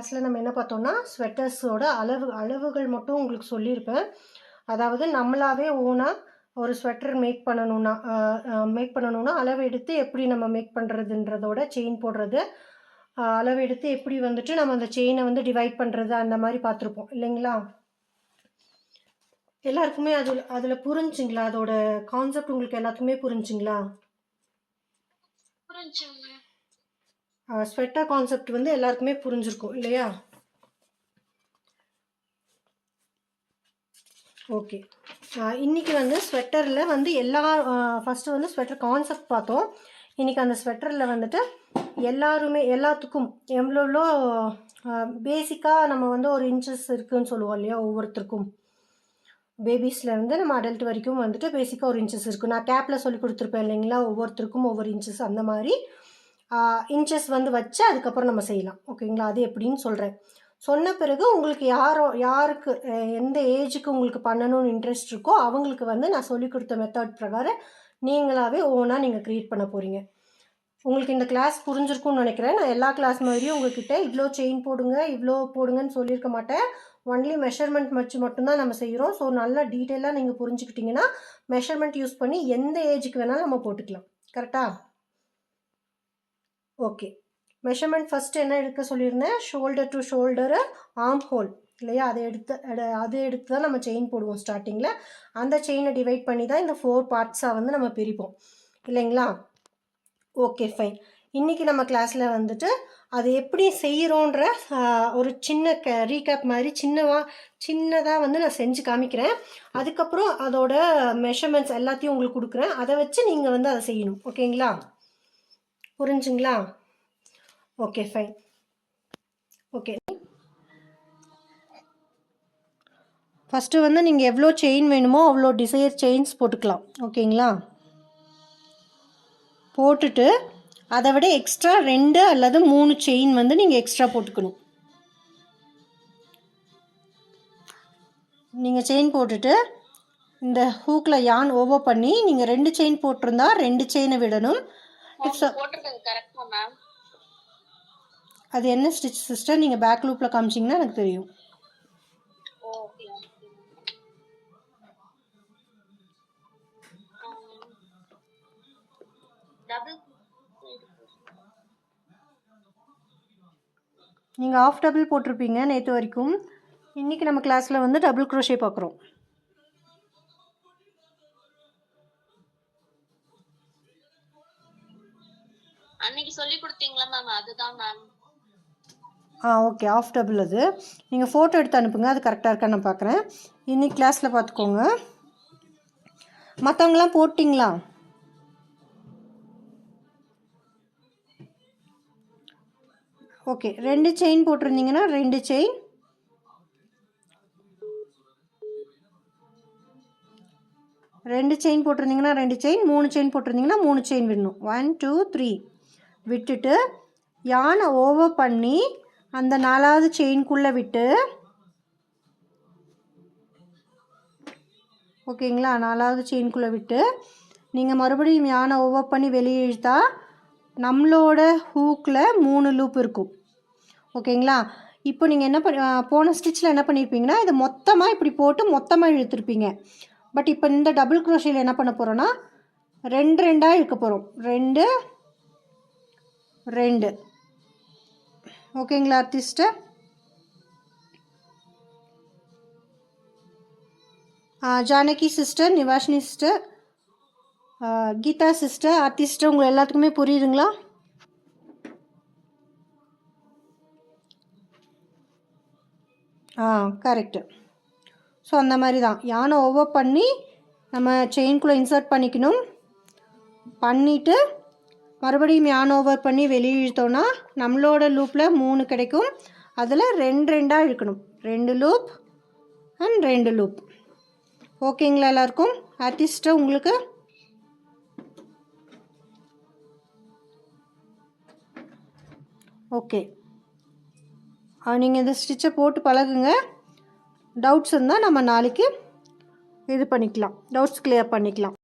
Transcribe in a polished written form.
கிளாஸில் நம்ம என்ன பார்த்தோம்னா ஸ்வெட்டர்ஸோட அளவுகள் மட்டும் உங்களுக்கு சொல்லியிருப்பேன். அதாவது நம்மளாவே ஓனாக ஒரு ஸ்வெட்டர் மேக் பண்ணணும்னா அளவு எடுத்து எப்படி நம்ம மேக் பண்ணுறதுன்றதோட செயின் போடுறது, அளவு எடுத்து எப்படி வந்துட்டு நம்ம அந்த செயினை வந்து டிவைட் பண்ணுறது அந்த மாதிரி பார்த்துருப்போம் இல்லைங்களா? எல்லாருக்குமே அதில் புரிஞ்சுங்களா? அதோட கான்செப்ட் உங்களுக்கு எல்லாத்துக்குமே புரிஞ்சுங்களா? ஸ்வெட்டர் கான்செப்ட் வந்து எல்லாருக்குமே புரிஞ்சிருக்கும் இல்லையா? ஓகே. இன்றைக்கி வந்து ஸ்வெட்டரில் வந்து ஃபஸ்ட்டு வந்து ஸ்வெட்டர் கான்செப்ட் பார்த்தோம். இன்றைக்கி அந்த ஸ்வெட்டரில் வந்துட்டு எல்லாத்துக்கும் எவ்வளோ பேசிக்காக நம்ம வந்து ஒரு இன்ச்சஸ் இருக்குதுன்னு சொல்லுவோம் இல்லையா? ஒவ்வொருத்தருக்கும் பேபிஸ்லேருந்து நம்ம அடல்ட் வரைக்கும் வந்துட்டு பேசிக்காக ஒரு இன்ச்சஸ் இருக்குது. நான் கேப்பில் சொல்லி கொடுத்துருப்பேன் இல்லைங்களா? ஒவ்வொருத்தருக்கும் ஒவ்வொரு இன்ச்சஸ் அந்த மாதிரி இன்ச்சஸ் வந்து வச்சு அதுக்கப்புறம் நம்ம செய்யலாம். ஓகேங்களா? அது எப்படின்னு சொல்கிறேன். சொன்ன பிறகு உங்களுக்கு யாருக்கு எந்த ஏஜுக்கு உங்களுக்கு பண்ணணும்னு இன்ட்ரெஸ்ட் இருக்கோ அவங்களுக்கு வந்து நான் சொல்லி கொடுத்த மெத்தட் பிரகாரம் நீங்களாகவே ஓனாக நீங்கள் க்ரியேட் பண்ண போகிறீங்க. உங்களுக்கு இந்த கிளாஸ் புரிஞ்சிருக்கும்னு நினைக்கிறேன். நான் எல்லா கிளாஸ் மாதிரியும் உங்கள்கிட்ட இவ்வளோ செயின் போடுங்க இவ்வளோ போடுங்கன்னு சொல்லியிருக்க மாட்டேன். ஒன்லி மெஷர்மெண்ட் மட்டும்தான் நம்ம செய்கிறோம். ஸோ நல்லா டீட்டெயிலாக நீங்கள் புரிஞ்சுக்கிட்டிங்கன்னா மெஷர்மெண்ட் யூஸ் பண்ணி எந்த ஏஜுக்கு வேணாலும் நம்ம போட்டுக்கலாம். கரெக்டாக? ஓகே. மெஷர்மெண்ட் ஃபஸ்ட்டு என்ன எடுக்க சொல்லியிருந்தேன்? Shoulder to shoulder, arm whole இல்லையா? அதை எடுத்து தான் நம்ம செயின் போடுவோம் ஸ்டார்டிங்கில். அந்த செயினை டிவைட் பண்ணி தான் இந்த 4 பார்ட்ஸாக வந்து நம்ம பிரிப்போம் இல்லைங்களா? Okay fine. இன்றைக்கி நம்ம கிளாஸில் வந்துட்டு அது எப்படி செய்கிறோன்ற ஒரு சின்ன ரீகேப் மாதிரி சின்னதாக வந்து நான் செஞ்சு காமிக்கிறேன். அதுக்கப்புறம் அதோட மெஷர்மெண்ட்ஸ் எல்லாத்தையும் உங்களுக்கு கொடுக்குறேன். அதை வச்சு நீங்கள் வந்து அதை செய்யணும். ஓகேங்களா? புரிஞ்சுங்களா? Okay fine. ஓகே, ஃபஸ்ட்டு வந்து நீங்கள் எவ்வளோ செயின் வேணுமோ அவ்வளோ டிசைர் செயின்ஸ் போட்டுக்கலாம். ஓகேங்களா? போட்டுட்டு அதை விட எக்ஸ்ட்ரா 2 அல்லது 3 செயின் வந்து நீங்கள் எக்ஸ்ட்ரா போட்டுக்கணும். நீங்கள் செயின் போட்டுட்டு இந்த ஹூக்கில் யான் ஓவர் பண்ணி நீங்கள் 2 செயின் போட்டிருந்தா 2 செயினை விடணும். அது என்ன ஸ்டிச் சிஸ்டர்? நீங்கள் பேக் லூப்பில் காமிச்சிங்கன்னா எனக்கு தெரியும். நீங்கள் ஆஃப் டபுள் போட்டிருப்பீங்க நேற்று வரைக்கும். இன்றைக்கி நம்ம கிளாஸில் வந்து டபுள் க்ரோஷே பார்க்குறோம். அன்னைக்கு சொல்லி கொடுத்தீங்களா மேம்? அதுதான் மேம். Okay, of double. அது நீங்கள் ஃபோட்டோ எடுத்து அனுப்புங்க, அது கரெக்டாக இருக்கான்னு நான் பார்க்குறேன். இன்னைக்கு கிளாஸில் பார்த்துக்கோங்க. மற்றவங்களாம் போட்டிங்களா? ஓகே, 2 செயின் போட்டிருந்தீங்கன்னா 2 செயின், 2 செயின் போட்டிருந்தீங்கன்னா 2 செயின், 3 செயின் போட்டிருந்தீங்கன்னா 3 செயின் விடணும். 1 2 3 விட்டுட்டு யானை ஓவர் பண்ணி அந்த 4வது செயின்குள்ளே விட்டு, ஓகேங்களா? 4வது செயின்குள்ளே விட்டு நீங்கள் மறுபடியும் யானை ஓவர் பண்ணி வெளியே இழுத்தா நம்மளோட ஹூக்கில் 3 லூப் இருக்கும். ஓகேங்களா? இப்போ நீங்கள் என்ன போன ஸ்டிச்சில் என்ன பண்ணியிருப்பீங்கன்னா இதை மொத்தமாக இப்படி போட்டு மொத்தமாக இழுத்துருப்பீங்க. பட் இப்போ இந்த டபுள் க்ரோஷேயில் என்ன பண்ண போகிறோன்னா 2 2ஆக இழுக்க போகிறோம். 2 2. ஓகேங்களா artist? Janaki sister, Nivashini sister, Geetha sister, ஆர்டிஸ்டர், உங்கள் எல்லாத்துக்குமே புரியுதுங்களா? கரெக்டு. ஸோ அந்த மாதிரி தான் யானை ஓவர் பண்ணி நம்ம செயின்குள்ளே இன்சர்ட் பண்ணிக்கணும். பண்ணிவிட்டு மறுபடியும் யானை ஓவர் பண்ணி வெளியே இழுத்தோன்னா நம்மளோட லூப்பில் 3 கிடைக்கும். அதில் 2 2ஆக இழுக்கணும். 2 லூப் அண்ட் 2 லூப். ஓகேங்களா எல்லாருக்கும்? ஆர்டிஸ்ட்டு உங்களுக்கு ஓகே. நீங்கள் இந்த ஸ்டிச்சை போட்டு பழகுங்க. டவுட்ஸ் இருந்தால் நம்ம நாளைக்கு இது பண்ணிக்கலாம், டவுட்ஸ் கிளியர் பண்ணிக்கலாம்.